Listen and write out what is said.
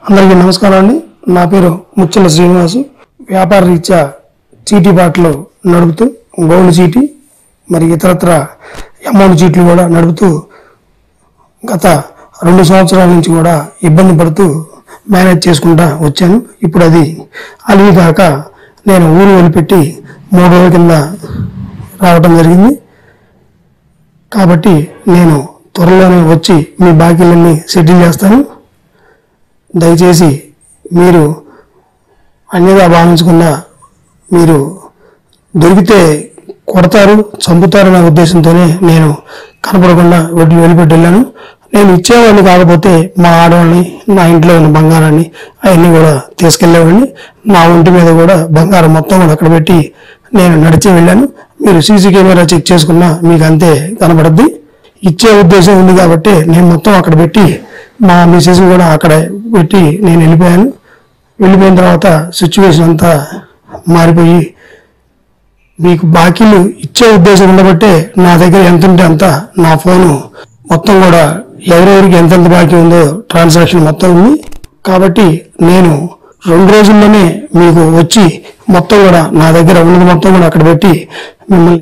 అందరికీ నమస్కారం అండి. నా పేరు ముచ్చల శ్రీనివాసు. వ్యాపార రీత్యా చీటీ బాటలు నడుపుతూ గోల్డ్ చీటీ మరి ఇతరత్ర అమౌంట్ చీట్లు కూడా నడుపుతూ గత 2 సంవత్సరాల నుంచి కూడా ఇబ్బంది పడుతూ మేనేజ్ చేసుకుంటా వచ్చాను. ఇప్పుడు అది అలివి కాక నేను ఊరు వదిలిపెట్టి 3 రోజుల కింద రావడం జరిగింది. కాబట్టి నేను త్వరలోనే వచ్చి మీ బాకీలన్నీ సెటిల్ చేస్తాను. దయచేసి మీరు అన్యదా భావించకుండా మీరు దొరికితే కొడతారు చంపుతారనే ఉద్దేశంతోనే నేను కనపడకుండా వెళ్ళిపెట్టి వెళ్ళాను. నేను ఇచ్చేవాడిని కాకపోతే మా ఆడవాళ్ళని నా ఇంట్లో ఉన్న బంగారాన్ని అవన్నీ కూడా తీసుకెళ్లేవాడిని. నా ఒంటి మీద కూడా బంగారం మొత్తం కూడా అక్కడ పెట్టి నేను నడిచి వెళ్ళాను. మీరు సీసీ కెమెరా చెక్ చేసుకున్నా మీకు అంతే కనపడద్ది. ఇచ్చే ఉద్దేశం ఉంది కాబట్టి నేను మొత్తం అక్కడ పెట్టి మా మిసెస్ కూడా అక్కడ పెట్టి నేను వెళ్ళిపోయాను. వెళ్ళిపోయిన తర్వాత సిచ్యువేషన్ అంతా మారిపోయి మీకు బాకీలు ఇచ్చే ఉద్దేశం ఉండబట్టే నా దగ్గర ఎంత ఉంటే అంత నా ఫోను మొత్తం కూడా ఎవరెవరికి ఎంతెంత బాకీ ఉందో ట్రాన్సాక్షన్ మొత్తం ఉంది. కాబట్టి నేను 2 రోజుల్లోనే మీకు వచ్చి మొత్తం కూడా నా దగ్గర ఉన్నది మొత్తం కూడా అక్కడ పెట్టి మిమ్మల్ని